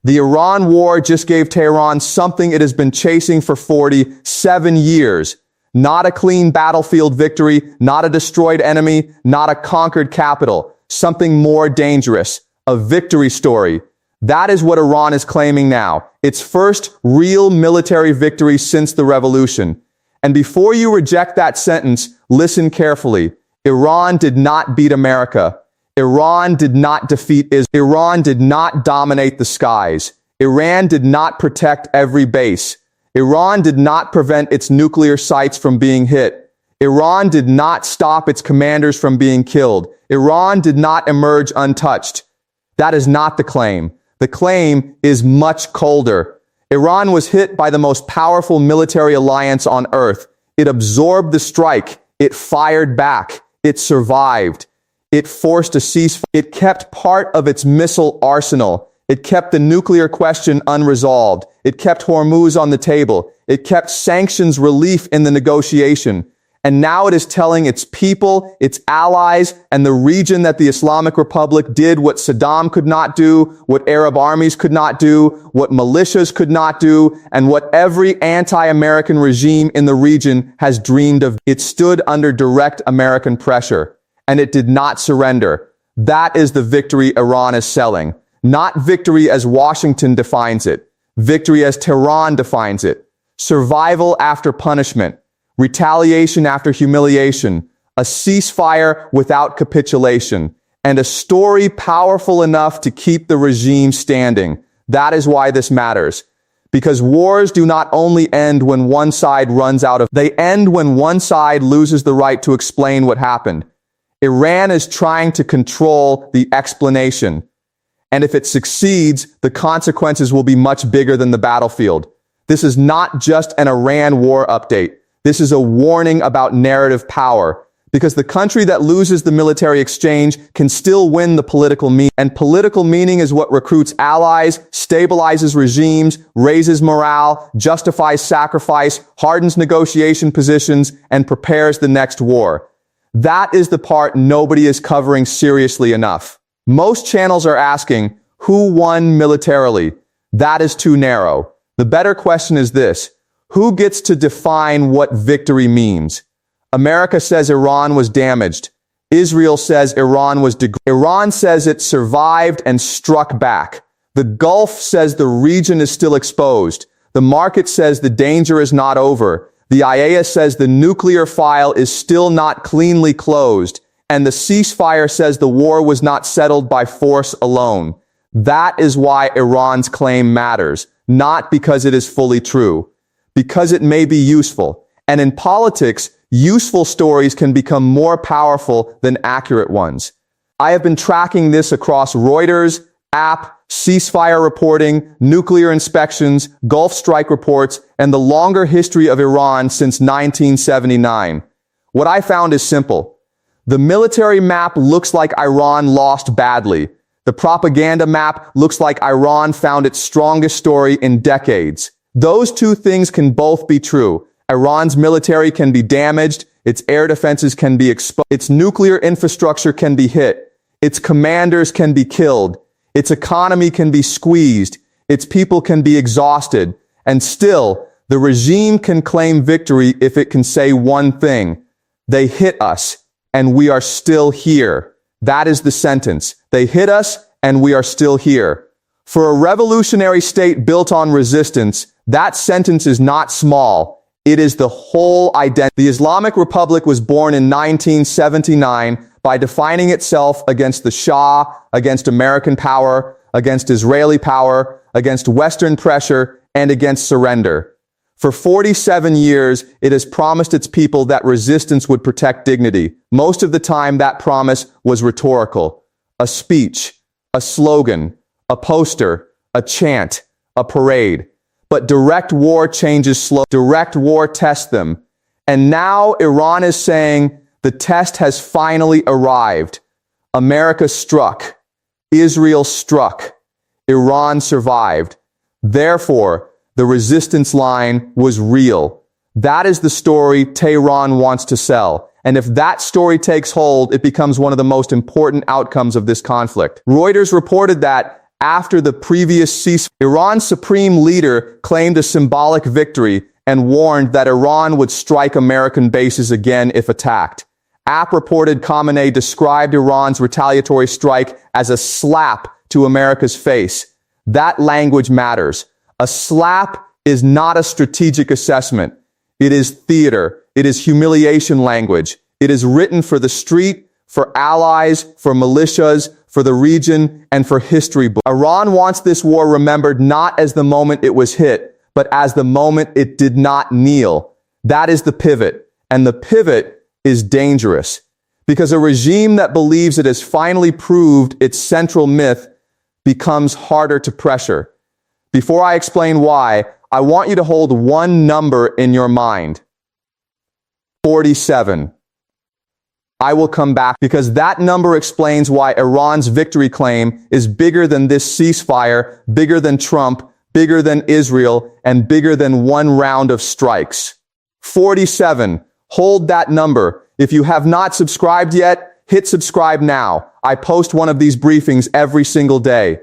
The Iran war just gave Tehran something it has been chasing for 47 years. Not a clean battlefield victory, not a destroyed enemy, not a conquered capital. Something more dangerous, a victory story. That is what Iran is claiming now, its first real military victory since the revolution. And before you reject that sentence, listen carefully. Iran did not beat America. Iran did not defeat Israel. Iran did not dominate the skies. Iran did not protect every base. Iran did not prevent its nuclear sites from being hit. Iran did not stop its commanders from being killed. Iran did not emerge untouched. That is not the claim. The claim is much colder. Iran was hit by the most powerful military alliance on earth. It absorbed the strike. It fired back. It survived. It forced a ceasefire. It kept part of its missile arsenal. It kept the nuclear question unresolved. It kept Hormuz on the table. It kept sanctions relief in the negotiation. And now it is telling its people, its allies, and the region that the Islamic Republic did what Saddam could not do, what Arab armies could not do, what militias could not do, and what every anti-American regime in the region has dreamed of. It stood under direct American pressure, and it did not surrender. That is the victory Iran is selling. Not victory as Washington defines it. Victory as Tehran defines it. Survival after punishment. Retaliation after humiliation, a ceasefire without capitulation, and a story powerful enough to keep the regime standing. That is why this matters. Because wars do not only end when one side runs out of, they end when one side loses the right to explain what happened. Iran is trying to control the explanation. And if it succeeds, the consequences will be much bigger than the battlefield. This is not just an Iran war update. This is a warning about narrative power, because the country that loses the military exchange can still win the political meaning. And political meaning is what recruits allies, stabilizes regimes, raises morale, justifies sacrifice, hardens negotiation positions, and prepares the next war. That is the part nobody is covering seriously enough. Most channels are asking, who won militarily? That is too narrow. The better question is this. Who gets to define what victory means? America says Iran was damaged. Israel says Iran was degraded. Iran says it survived and struck back. The Gulf says the region is still exposed. The market says the danger is not over. The IAEA says the nuclear file is still not cleanly closed. And the ceasefire says the war was not settled by force alone. That is why Iran's claim matters, not because it is fully true. Because it may be useful. And in politics, useful stories can become more powerful than accurate ones. I have been tracking this across Reuters, AP, ceasefire reporting, nuclear inspections, Gulf strike reports, and the longer history of Iran since 1979. What I found is simple. The military map looks like Iran lost badly. The propaganda map looks like Iran found its strongest story in decades. Those two things can both be true. Iran's military can be damaged, its air defenses can be exposed, its nuclear infrastructure can be hit, its commanders can be killed, its economy can be squeezed, its people can be exhausted, and still, the regime can claim victory if it can say one thing. They hit us, and we are still here. That is the sentence. They hit us, and we are still here. For a revolutionary state built on resistance, that sentence is not small. It is the whole identity. The Islamic Republic was born in 1979 by defining itself against the Shah, against American power, against Israeli power, against Western pressure, and against surrender. For 47 years, it has promised its people that resistance would protect dignity. Most of the time, that promise was rhetorical. A speech, a slogan, a poster, a chant, a parade. But direct war changes slow. Direct war tests them. And now Iran is saying the test has finally arrived. America struck. Israel struck. Iran survived. Therefore, the resistance line was real. That is the story Tehran wants to sell. And if that story takes hold, it becomes one of the most important outcomes of this conflict. Reuters reported that After the previous ceasefire, Iran's supreme leader claimed a symbolic victory and warned that Iran would strike American bases again if attacked. AP reported Khamenei described Iran's retaliatory strike as a slap to America's face. That language matters. A slap is not a strategic assessment. It is theater. It is humiliation language. It is written for the street, for allies, for militias, for the region, and for history books. Iran wants this war remembered not as the moment it was hit, but as the moment it did not kneel. That is the pivot. And the pivot is dangerous, because a regime that believes it has finally proved its central myth becomes harder to pressure. Before I explain why, I want you to hold one number in your mind. 47. I will come back, because that number explains why Iran's victory claim is bigger than this ceasefire, bigger than Trump, bigger than Israel, and bigger than one round of strikes. 47. Hold that number. If you have not subscribed yet, hit subscribe now. I post one of these briefings every single day.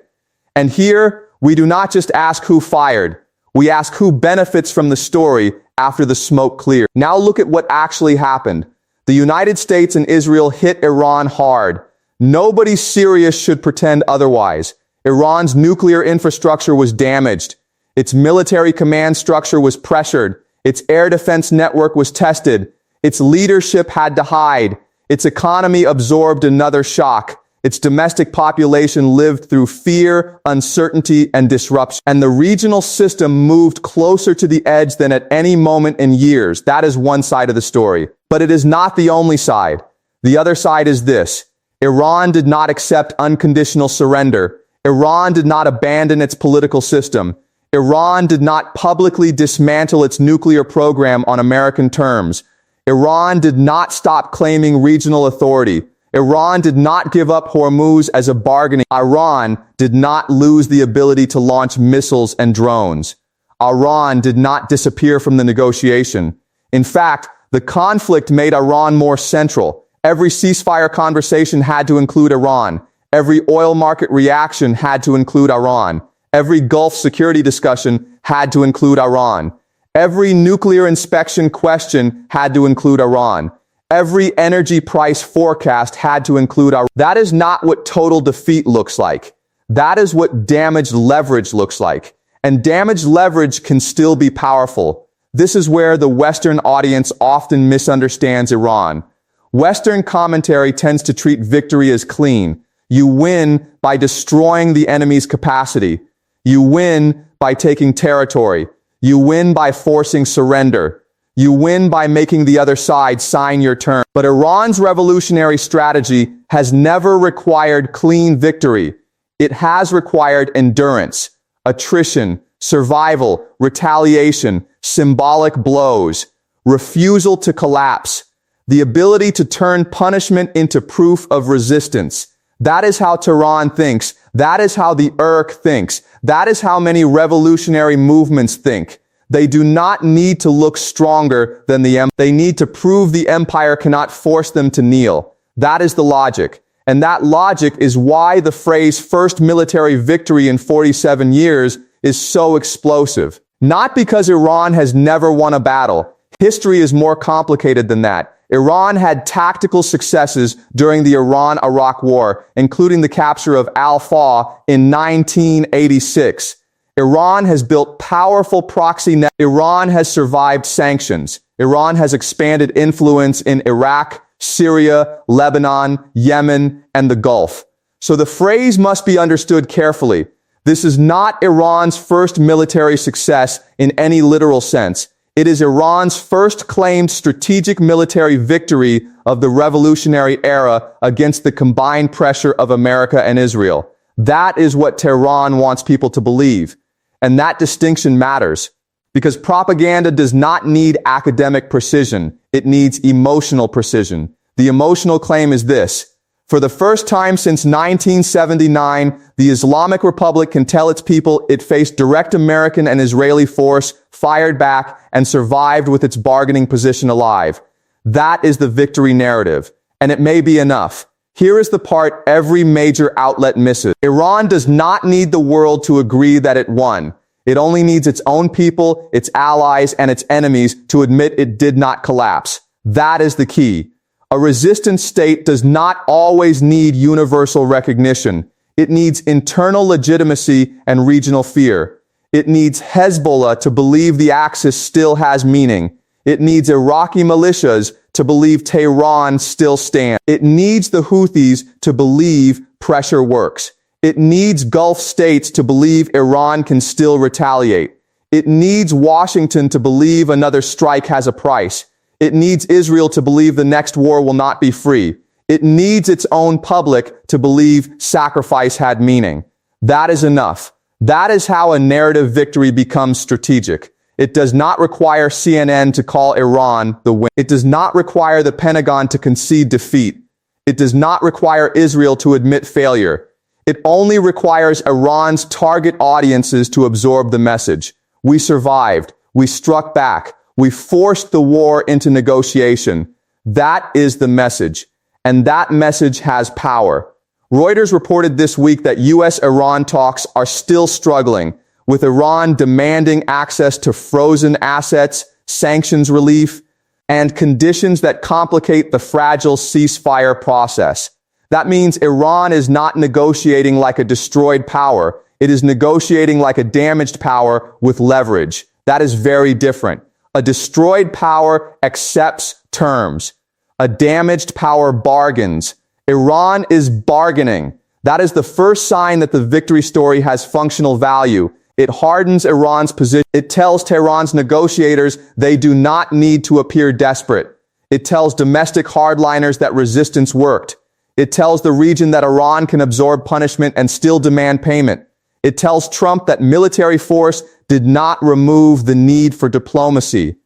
And here, we do not just ask who fired. We ask who benefits from the story after the smoke clears. Now look at what actually happened. The United States and Israel hit Iran hard. Nobody serious should pretend otherwise. Iran's nuclear infrastructure was damaged. Its military command structure was pressured. Its air defense network was tested. Its leadership had to hide. Its economy absorbed another shock. Its domestic population lived through fear, uncertainty, and disruption. And the regional system moved closer to the edge than at any moment in years. That is one side of the story. But it is not the only side. The other side is this. Iran did not accept unconditional surrender. Iran did not abandon its political system. Iran did not publicly dismantle its nuclear program on American terms. Iran did not stop claiming regional authority. Iran did not give up Hormuz as a bargaining. Iran did not lose the ability to launch missiles and drones. Iran did not disappear from the negotiation. In fact, the conflict made Iran more central. Every ceasefire conversation had to include Iran. Every oil market reaction had to include Iran. Every Gulf security discussion had to include Iran. Every nuclear inspection question had to include Iran. Every energy price forecast had to include Iran. That is not what total defeat looks like. That is what damaged leverage looks like. And damaged leverage can still be powerful. This is where the Western audience often misunderstands Iran. Western commentary tends to treat victory as clean. You win by destroying the enemy's capacity. You win by taking territory. You win by forcing surrender. You win by making the other side sign your terms. But Iran's revolutionary strategy has never required clean victory. It has required endurance, attrition, survival, retaliation, symbolic blows, refusal to collapse, the ability to turn punishment into proof of resistance. That is how Tehran thinks. That is how the Irq thinks. That is how many revolutionary movements think. They do not need to look stronger than the empire. They need to prove the empire cannot force them to kneel. That is the logic. And that logic is why the phrase first military victory in 47 years is so explosive. Not because Iran has never won a battle. History is more complicated than that. Iran had tactical successes during the Iran-Iraq War, including the capture of Al-Faw in 1986. Iran has built powerful proxy networks. Iran has survived sanctions. Iran has expanded influence in Iraq, Syria, Lebanon, Yemen, and the Gulf. So the phrase must be understood carefully. This is not Iran's first military success in any literal sense. It is Iran's first claimed strategic military victory of the revolutionary era against the combined pressure of America and Israel. That is what Tehran wants people to believe. And that distinction matters, because propaganda does not need academic precision. It needs emotional precision. The emotional claim is this. For the first time since 1979, the Islamic Republic can tell its people it faced direct American and Israeli force, fired back, and survived with its bargaining position alive. That is the victory narrative. And it may be enough. Here is the part every major outlet misses. Iran does not need the world to agree that it won. It only needs its own people, its allies, and its enemies to admit it did not collapse. That is the key. A resistant state does not always need universal recognition. It needs internal legitimacy and regional fear. It needs Hezbollah to believe the Axis still has meaning. It needs Iraqi militias to believe Tehran still stands. It needs the Houthis to believe pressure works. It needs Gulf states to believe Iran can still retaliate. It needs Washington to believe another strike has a price. It needs Israel to believe the next war will not be free. It needs its own public to believe sacrifice had meaning. That is enough. That is how a narrative victory becomes strategic. It does not require CNN to call Iran the winner. It does not require the Pentagon to concede defeat. It does not require Israel to admit failure. It only requires Iran's target audiences to absorb the message. We survived. We struck back. We forced the war into negotiation. That is the message. And that message has power. Reuters reported this week that U.S.-Iran talks are still struggling, with Iran demanding access to frozen assets, sanctions relief, and conditions that complicate the fragile ceasefire process. That means Iran is not negotiating like a destroyed power. It is negotiating like a damaged power with leverage. That is very different. A destroyed power accepts terms. A damaged power bargains. Iran is bargaining. That is the first sign that the victory story has functional value. It hardens Iran's position. It tells Tehran's negotiators they do not need to appear desperate. It tells domestic hardliners that resistance worked. It tells the region that Iran can absorb punishment and still demand payment. It tells Trump that military force did not remove the need for diplomacy.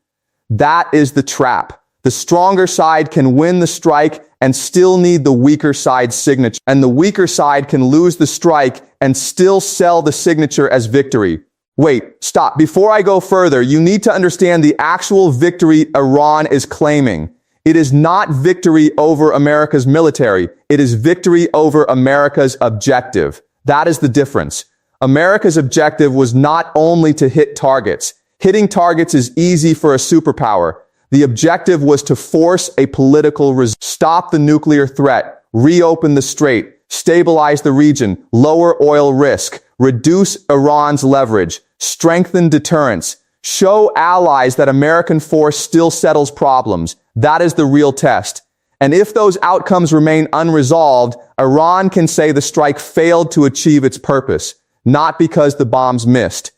That is the trap. The stronger side can win the strike and still need the weaker side's signature. And the weaker side can lose the strike and still sell the signature as victory. Wait, stop. Before I go further, you need to understand the actual victory Iran is claiming. It is not victory over America's military. It is victory over America's objective. That is the difference. America's objective was not only to hit targets. Hitting targets is easy for a superpower. The objective was to force a political stop the nuclear threat, reopen the strait, stabilize the region, lower oil risk, reduce Iran's leverage, strengthen deterrence, show allies that American force still settles problems. That is the real test. And if those outcomes remain unresolved, Iran can say the strike failed to achieve its purpose, not because the bombs missed,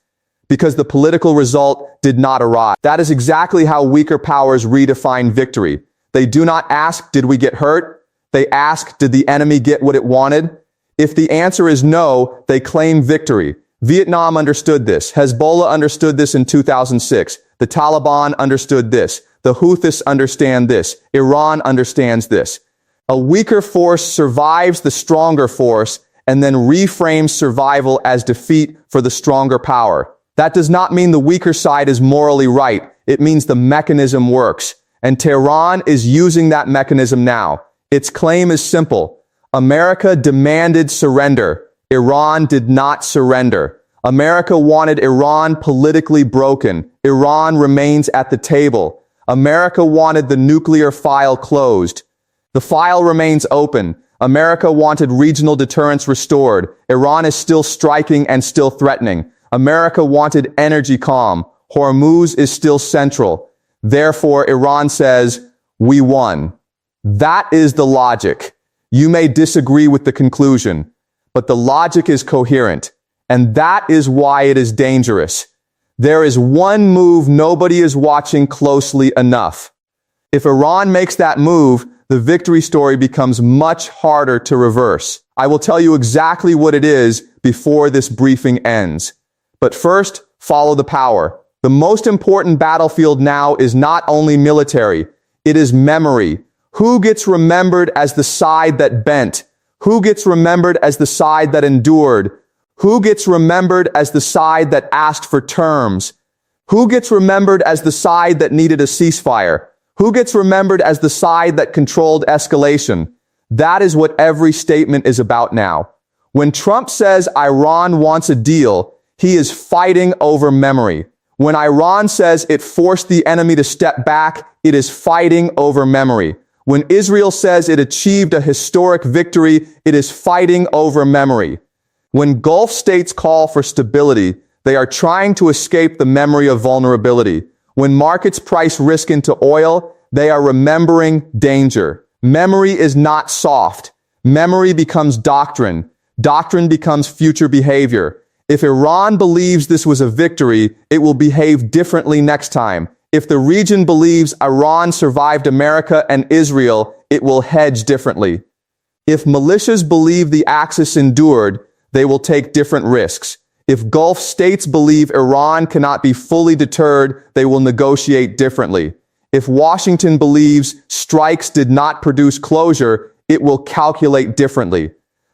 because the political result did not arrive. That is exactly how weaker powers redefine victory. They do not ask, did we get hurt? They ask, did the enemy get what it wanted? If the answer is no, they claim victory. Vietnam understood this. Hezbollah understood this in 2006. The Taliban understood this. The Houthis understand this. Iran understands this. A weaker force survives the stronger force and then reframes survival as defeat for the stronger power. That does not mean the weaker side is morally right. It means the mechanism works. And Tehran is using that mechanism now. Its claim is simple. America demanded surrender. Iran did not surrender. America wanted Iran politically broken. Iran remains at the table. America wanted the nuclear file closed. The file remains open. America wanted regional deterrence restored. Iran is still striking and still threatening. America wanted energy calm. Hormuz is still central. Therefore, Iran says, we won. That is the logic. You may disagree with the conclusion, but the logic is coherent, and that is why it is dangerous. There is one move nobody is watching closely enough. If Iran makes that move, the victory story becomes much harder to reverse. I will tell you exactly what it is before this briefing ends. But first, follow the power. The most important battlefield now is not only military, it is memory. Who gets remembered as the side that bent? Who gets remembered as the side that endured? Who gets remembered as the side that asked for terms? Who gets remembered as the side that needed a ceasefire? Who gets remembered as the side that controlled escalation? That is what every statement is about now. When Trump says Iran wants a deal, he is fighting over memory. When Iran says it forced the enemy to step back, it is fighting over memory. When Israel says it achieved a historic victory, it is fighting over memory. When Gulf states call for stability, they are trying to escape the memory of vulnerability. When markets price risk into oil, they are remembering danger. Memory is not soft. Memory becomes doctrine. Doctrine becomes future behavior. If Iran believes this was a victory, it will behave differently next time. If the region believes Iran survived America and Israel, it will hedge differently. If militias believe the Axis endured, they will take different risks. If Gulf states believe Iran cannot be fully deterred, they will negotiate differently. If Washington believes strikes did not produce closure, it will calculate differently.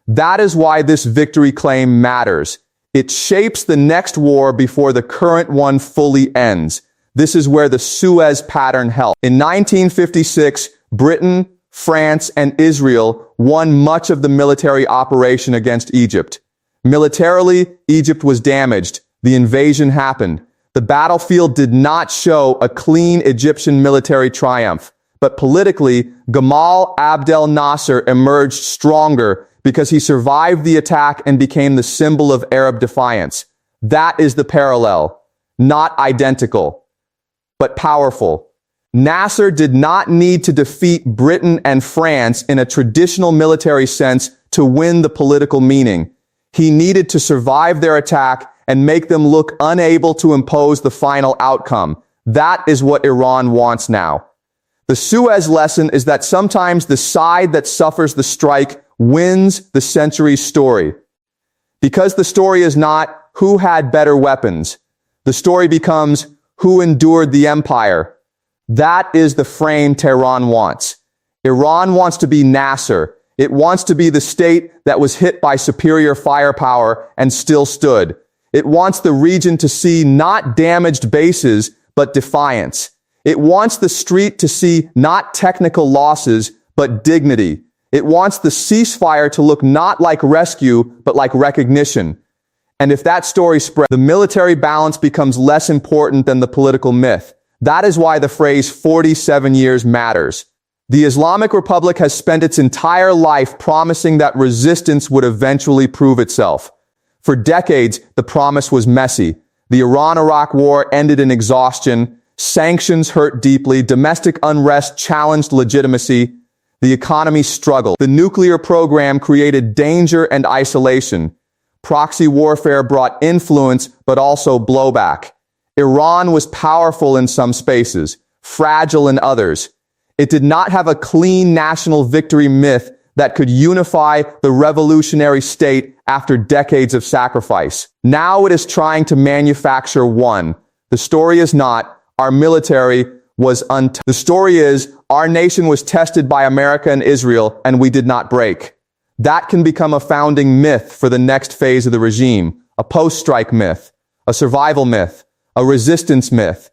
That is why this victory claim matters. It shapes the next war before the current one fully ends. This is where the Suez pattern helped. In 1956, Britain, France, and Israel won much of the military operation against Egypt. Militarily, Egypt was damaged. The invasion happened. The battlefield did not show a clean Egyptian military triumph. But politically, Gamal Abdel Nasser emerged stronger because he survived the attack and became the symbol of Arab defiance. That is the parallel. Not identical, but powerful. Nasser did not need to defeat Britain and France in a traditional military sense to win the political meaning. He needed to survive their attack and make them look unable to impose the final outcome. That is what Iran wants now. The Suez lesson is that sometimes the side that suffers the strike wins the century's story. Because the story is not who had better weapons. The story becomes who endured the empire. That is the frame Tehran wants. Iran wants to be Nasser. It wants to be the state that was hit by superior firepower and still stood. It wants the region to see not damaged bases, but defiance. It wants the street to see not technical losses, but dignity. It wants the ceasefire to look not like rescue, but like recognition. And if that story spreads, the military balance becomes less important than the political myth. That is why the phrase 47 years matters. The Islamic Republic has spent its entire life promising that resistance would eventually prove itself. For decades, the promise was messy. The Iran-Iraq war ended in exhaustion. Sanctions hurt deeply. Domestic unrest challenged legitimacy. The economy struggled. The nuclear program created danger and isolation. Proxy warfare brought influence, but also blowback. Iran was powerful in some spaces, fragile in others. It did not have a clean national victory myth that could unify the revolutionary state after decades of sacrifice. Now it is trying to manufacture one. The story is not, our military was the story is, our nation was tested by America and Israel, and we did not break. That can become a founding myth for the next phase of the regime, a post-strike myth, a survival myth, a resistance myth.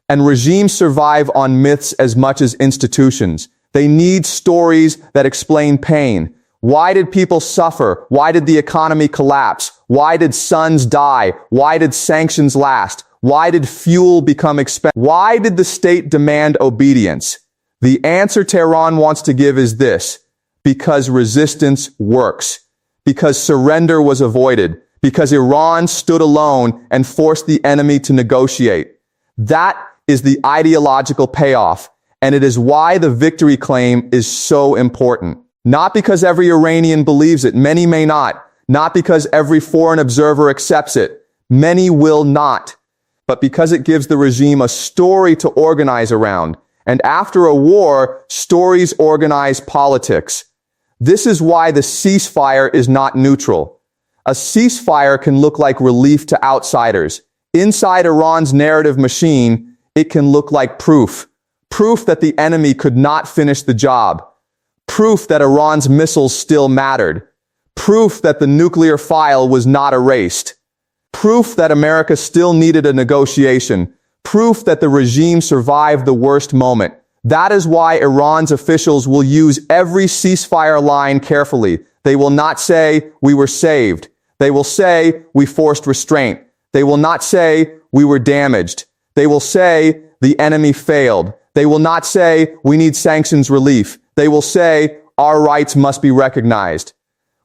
And regimes survive on myths as much as institutions. They need stories that explain pain. Why did people suffer? Why did the economy collapse? Why did sons die? Why did sanctions last? Why did fuel become expensive? Why did the state demand obedience? The answer Tehran wants to give is this: because resistance works, because surrender was avoided, because Iran stood alone and forced the enemy to negotiate. That is the ideological payoff, and it is why the victory claim is so important. Not because every Iranian believes it, many may not. Not because every foreign observer accepts it, many will not. But because it gives the regime a story to organize around. And after a war, stories organize politics. This is why the ceasefire is not neutral. A ceasefire can look like relief to outsiders. Inside Iran's narrative machine, it can look like proof. Proof that the enemy could not finish the job. Proof that Iran's missiles still mattered. Proof that the nuclear file was not erased. Proof that America still needed a negotiation. Proof that the regime survived the worst moment. That is why Iran's officials will use every ceasefire line carefully. They will not say, "We were saved." They will say, "We forced restraint." They will not say, "We were damaged." They will say, "The enemy failed." They will not say, "We need sanctions relief." They will say, "Our rights must be recognized."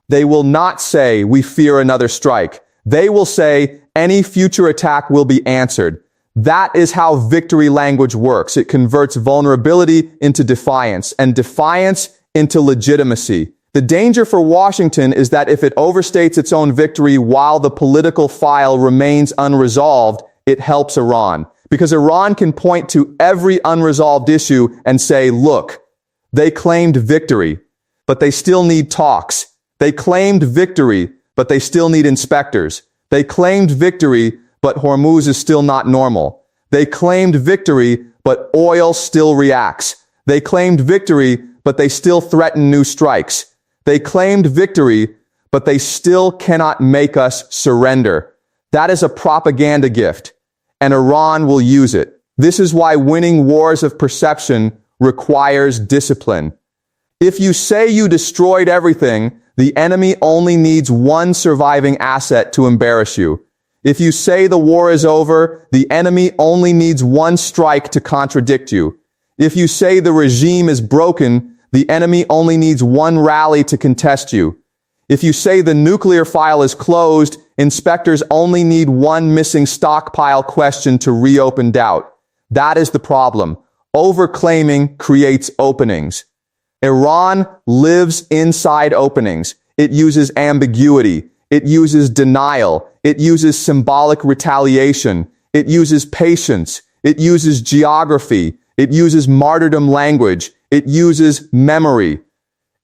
They will not say, "We fear another strike." They will say, "Any future attack will be answered." That is how victory language works. It converts vulnerability into defiance and defiance into legitimacy. The danger for Washington is that if it overstates its own victory while the political file remains unresolved, it helps Iran. Because Iran can point to every unresolved issue and say, "Look, they claimed victory, but they still need talks. They claimed victory, but they still need inspectors. They claimed victory, but Hormuz is still not normal. They claimed victory, but oil still reacts. They claimed victory, but they still threaten new strikes. They claimed victory, but they still cannot make us surrender." That is a propaganda gift, and Iran will use it. This is why winning wars of perception requires discipline. If you say you destroyed everything, the enemy only needs one surviving asset to embarrass you. If you say the war is over, the enemy only needs one strike to contradict you. If you say the regime is broken, the enemy only needs one rally to contest you. If you say the nuclear file is closed, inspectors only need one missing stockpile question to reopen doubt. That is the problem. Overclaiming creates openings. Iran lives inside openings. It uses ambiguity. It uses denial. It uses symbolic retaliation. It uses patience. It uses geography. It uses martyrdom language. It uses memory.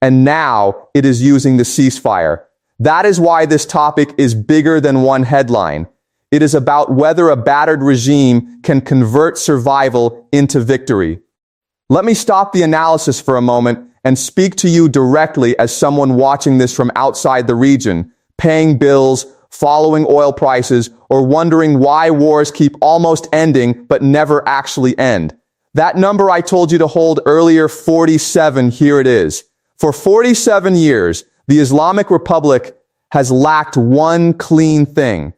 And now it is using the ceasefire. That is why this topic is bigger than one headline. It is about whether a battered regime can convert survival into victory. Let me stop the analysis for a moment and speak to you directly as someone watching this from outside the region, paying bills, following oil prices, or wondering why wars keep almost ending but never actually end. That number I told you to hold earlier, 47, here it is. For 47 years, the Islamic Republic has lacked one clean thing: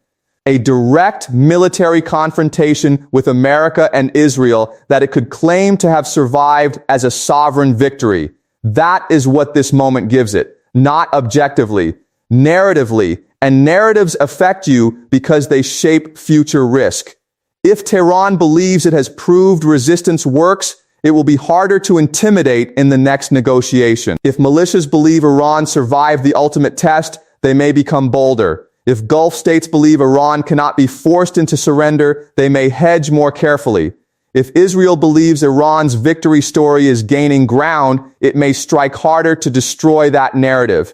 a direct military confrontation with America and Israel that it could claim to have survived as a sovereign victory. That is what this moment gives it, not objectively, narratively, and narratives affect you because they shape future risk. If Tehran believes it has proved resistance works, it will be harder to intimidate in the next negotiation. If militias believe Iran survived the ultimate test, they may become bolder. If Gulf states believe Iran cannot be forced into surrender, they may hedge more carefully. If Israel believes Iran's victory story is gaining ground, it may strike harder to destroy that narrative.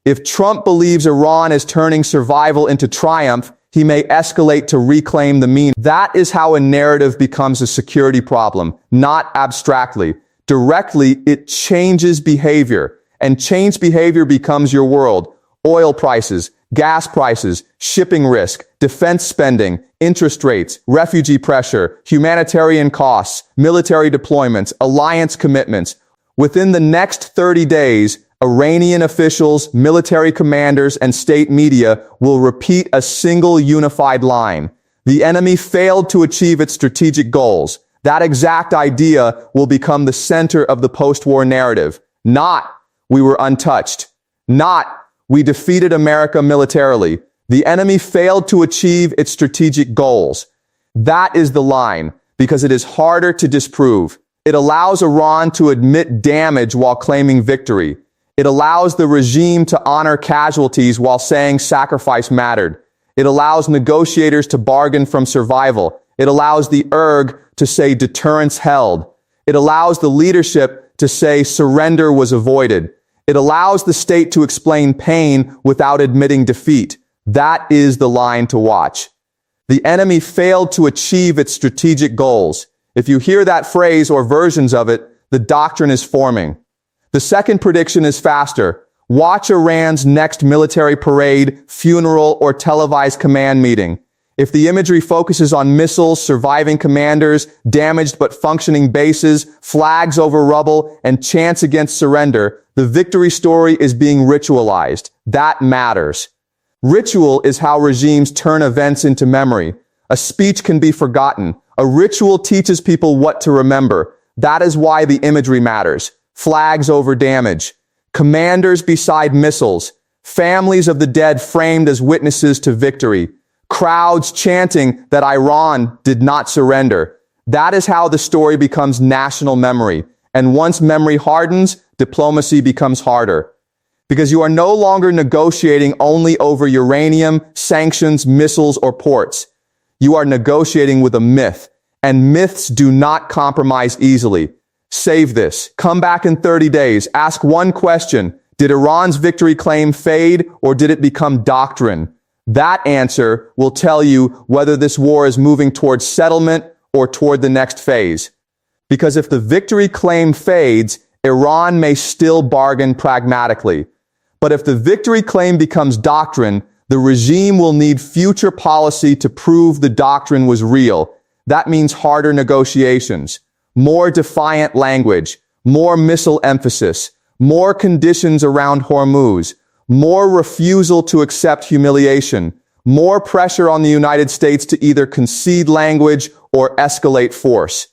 If Trump believes Iran is turning survival into triumph, he may escalate to reclaim the mean. That is how a narrative becomes a security problem, not abstractly. Directly, it changes behavior, and changed behavior becomes your world. Oil prices, gas prices, shipping risk, defense spending, interest rates, refugee pressure, humanitarian costs, military deployments, alliance commitments. Within the next 30 days, Iranian officials, military commanders, and state media will repeat a single unified line. The enemy failed to achieve its strategic goals. That exact idea will become the center of the post-war narrative. Not, "We were untouched." Not, "We defeated America militarily." The enemy failed to achieve its strategic goals. That is the line, because it is harder to disprove. It allows Iran to admit damage while claiming victory. It allows the regime to honor casualties while saying sacrifice mattered. It allows negotiators to bargain from survival. It allows the erg to say deterrence held. It allows the leadership to say surrender was avoided. It allows the state to explain pain without admitting defeat. That is the line to watch. The enemy failed to achieve its strategic goals. If you hear that phrase or versions of it, the doctrine is forming. The second prediction is faster. Watch Iran's next military parade, funeral, or televised command meeting. If the imagery focuses on missiles, surviving commanders, damaged but functioning bases, flags over rubble, and chants against surrender, the victory story is being ritualized. That matters. Ritual is how regimes turn events into memory. A speech can be forgotten. A ritual teaches people what to remember. That is why the imagery matters. Flags over damage. Commanders beside missiles. Families of the dead framed as witnesses to victory. Crowds chanting that Iran did not surrender. That is how the story becomes national memory. And once memory hardens, diplomacy becomes harder. Because you are no longer negotiating only over uranium, sanctions, missiles, or ports. You are negotiating with a myth. And myths do not compromise easily. Save this. Come back in 30 days. Ask one question. Did Iran's victory claim fade, or did it become doctrine? That answer will tell you whether this war is moving towards settlement or toward the next phase. Because if the victory claim fades, Iran may still bargain pragmatically. But if the victory claim becomes doctrine, the regime will need future policy to prove the doctrine was real. That means harder negotiations, more defiant language, more missile emphasis, more conditions around Hormuz, more refusal to accept humiliation, more pressure on the United States to either concede language or escalate force.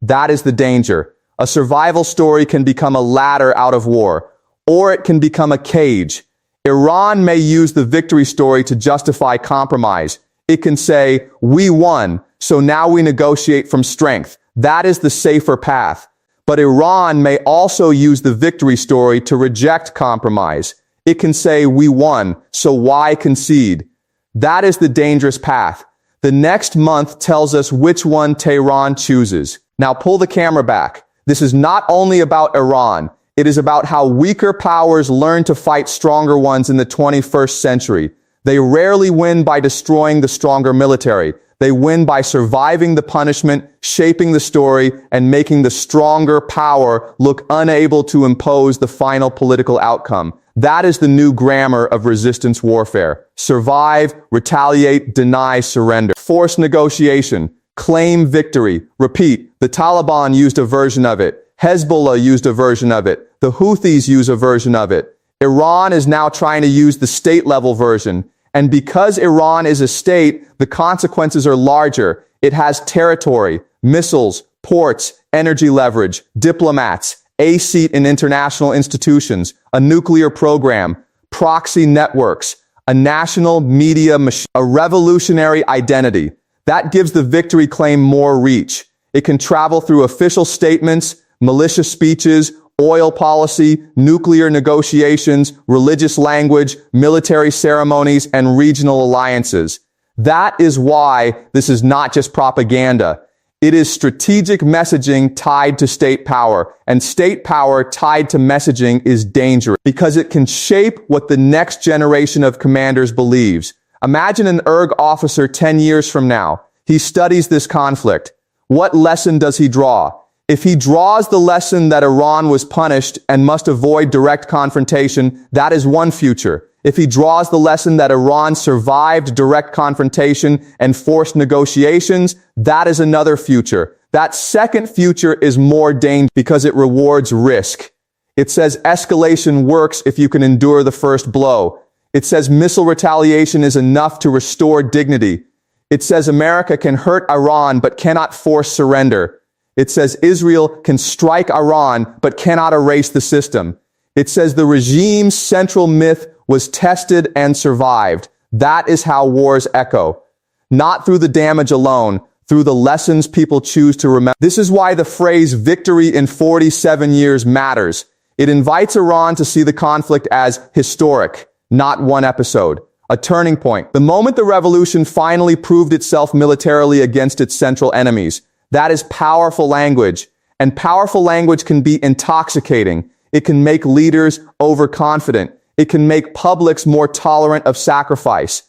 That is the danger. A survival story can become a ladder out of war, or it can become a cage. Iran may use the victory story to justify compromise. It can say, "We won, so now we negotiate from strength." That is the safer path. But Iran may also use the victory story to reject compromise. It can say, "We won, so why concede?" That is the dangerous path. The next month tells us which one Tehran chooses. Now pull the camera back. This is not only about Iran. It is about how weaker powers learn to fight stronger ones in the 21st century. They rarely win by destroying the stronger military. They win by surviving the punishment, shaping the story, and making the stronger power look unable to impose the final political outcome. That is the new grammar of resistance warfare. Survive, retaliate, deny, surrender. Force negotiation. Claim victory. Repeat. The Taliban used a version of it. Hezbollah used a version of it. The Houthis use a version of it. Iran is now trying to use the state-level version. And because Iran is a state, the consequences are larger. It has territory, missiles, ports, energy leverage, diplomats, a seat in international institutions, a nuclear program, proxy networks, a national media machine, a revolutionary identity. That gives the victory claim more reach. It can travel through official statements, militia speeches, oil policy, nuclear negotiations, religious language, military ceremonies, and regional alliances. That is why this is not just propaganda. It is strategic messaging tied to state power, and state power tied to messaging is dangerous because it can shape what the next generation of commanders believes. Imagine an ERG officer 10 years from now. He studies this conflict. What lesson does he draw? If he draws the lesson that Iran was punished and must avoid direct confrontation, that is one future. If he draws the lesson that Iran survived direct confrontation and forced negotiations, that is another future. That second future is more dangerous because it rewards risk. It says escalation works if you can endure the first blow. It says missile retaliation is enough to restore dignity. It says America can hurt Iran but cannot force surrender. It says Israel can strike Iran but cannot erase the system. It says the regime's central myth was tested and survived. That is how wars echo. Not through the damage alone, through the lessons people choose to remember. This is why the phrase victory in 47 years matters. It invites Iran to see the conflict as historic, not one episode, a turning point. The moment the revolution finally proved itself militarily against its central enemies. That is powerful language, and powerful language can be intoxicating. It can make leaders overconfident. It can make publics more tolerant of sacrifice.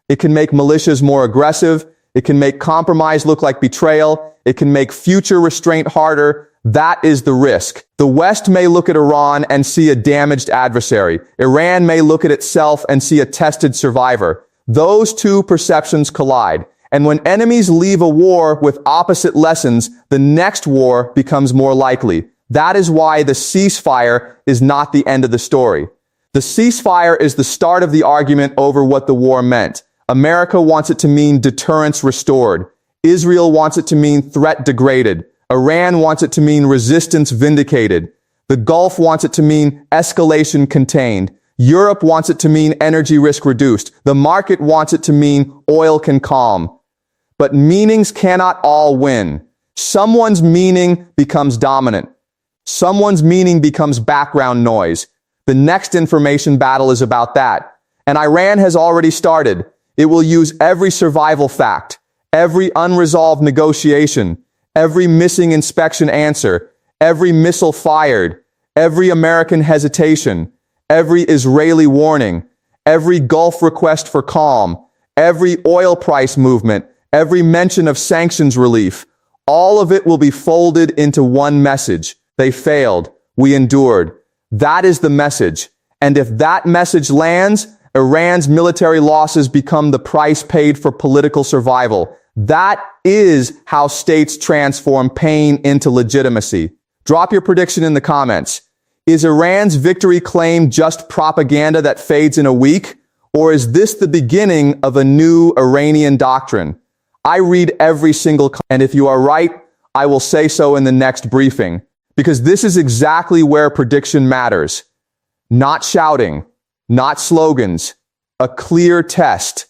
It can make militias more aggressive. It can make compromise look like betrayal. It can make future restraint harder. That is the risk. The West may look at Iran and see a damaged adversary. Iran may look at itself and see a tested survivor. Those two perceptions collide. And when enemies leave a war with opposite lessons, the next war becomes more likely. That is why the ceasefire is not the end of the story. The ceasefire is the start of the argument over what the war meant. America wants it to mean deterrence restored. Israel wants it to mean threat degraded. Iran wants it to mean resistance vindicated. The Gulf wants it to mean escalation contained. Europe wants it to mean energy risk reduced. The market wants it to mean oil can calm. But meanings cannot all win. Someone's meaning becomes dominant. Someone's meaning becomes background noise. The next information battle is about that. And Iran has already started. It will use every survival fact, every unresolved negotiation, every missing inspection answer, every missile fired, every American hesitation, every Israeli warning, every Gulf request for calm, every oil price movement, every mention of sanctions relief. All of it will be folded into one message. They failed. We endured. That is the message. And if that message lands, Iran's military losses become the price paid for political survival. That is how states transform pain into legitimacy. Drop your prediction in the comments. Is Iran's victory claim just propaganda that fades in a week? Or is this the beginning of a new Iranian doctrine? I read every single comment, and if you are right, I will say so in the next briefing. Because this is exactly where prediction matters. Not shouting, not slogans, a clear test.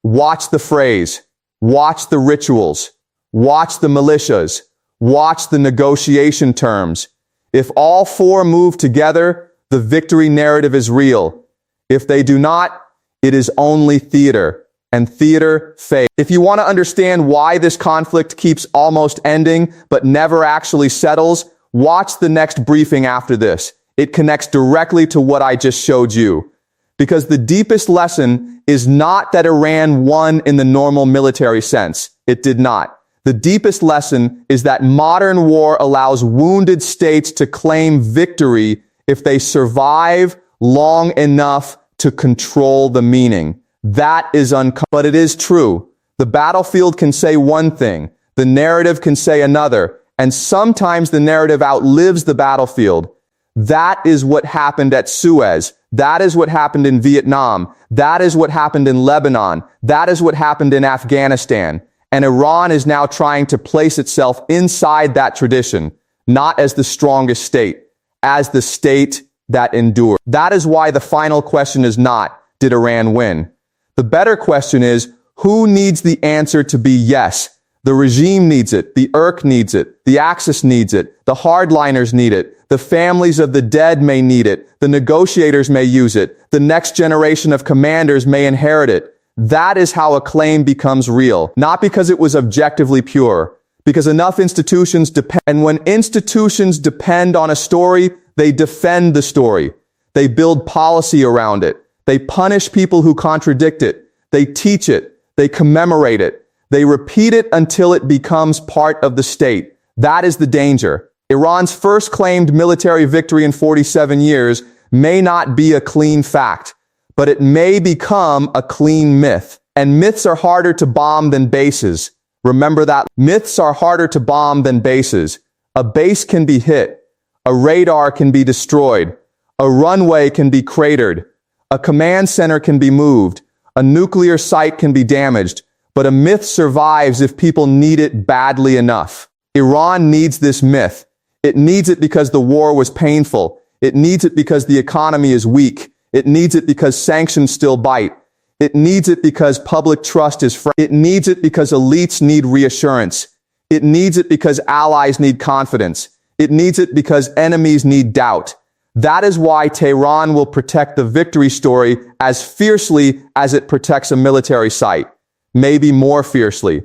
Watch the phrase, watch the rituals, watch the militias, watch the negotiation terms. If all four move together, the victory narrative is real. If they do not, it is only theater, and theater fades. If you want to understand why this conflict keeps almost ending but never actually settles, watch the next briefing after this. It connects directly to what I just showed you. Because the deepest lesson is not that Iran won in the normal military sense. It did not. The deepest lesson is that modern war allows wounded states to claim victory if they survive long enough to control the meaning. That is but it is true. The battlefield can say one thing, the narrative can say another, and sometimes the narrative outlives the battlefield. That is what happened at Suez. That is what happened in Vietnam. That is what happened in Lebanon. That is what happened in Afghanistan. And Iran is now trying to place itself inside that tradition, not as the strongest state, as the state that endured. That is why the final question is not, did Iran win? The better question is, who needs the answer to be yes? The regime needs it. The IRC needs it. The Axis needs it. The hardliners need it. The families of the dead may need it. The negotiators may use it. The next generation of commanders may inherit it. That is how a claim becomes real. Not because it was objectively pure. Because enough institutions depend. And when institutions depend on a story, they defend the story. They build policy around it. They punish people who contradict it. They teach it. They commemorate it. They repeat it until it becomes part of the state. That is the danger. Iran's first claimed military victory in 47 years may not be a clean fact, but it may become a clean myth. And myths are harder to bomb than bases. Remember that. Myths are harder to bomb than bases. A base can be hit. A radar can be destroyed. A runway can be cratered. A command center can be moved. A nuclear site can be damaged. But a myth survives if people need it badly enough. Iran needs this myth. It needs it because the war was painful. It needs it because the economy is weak. It needs it because sanctions still bite. It needs it because public trust is fragile. It needs it because elites need reassurance. It needs it because allies need confidence. It needs it because enemies need doubt. That is why Tehran will protect the victory story as fiercely as it protects a military site. Maybe more fiercely.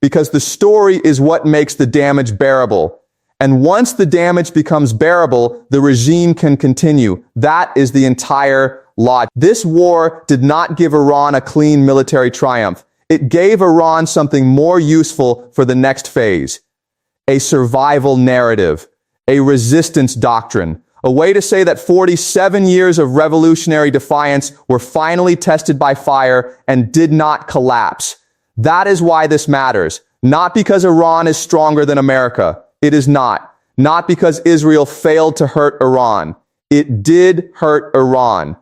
Because the story is what makes the damage bearable. And once the damage becomes bearable, the regime can continue. That is the entire logic. This war did not give Iran a clean military triumph. It gave Iran something more useful for the next phase. A survival narrative. A resistance doctrine. A way to say that 47 years of revolutionary defiance were finally tested by fire and did not collapse. That is why this matters. Not because Iran is stronger than America. It is not. Not because Israel failed to hurt Iran. It did hurt Iran.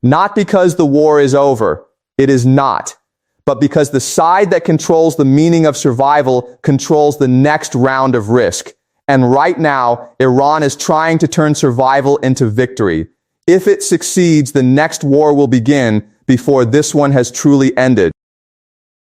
Not because the war is over. It is not. But because the side that controls the meaning of survival controls the next round of risk. And right now, Iran is trying to turn survival into victory. If it succeeds, the next war will begin before this one has truly ended.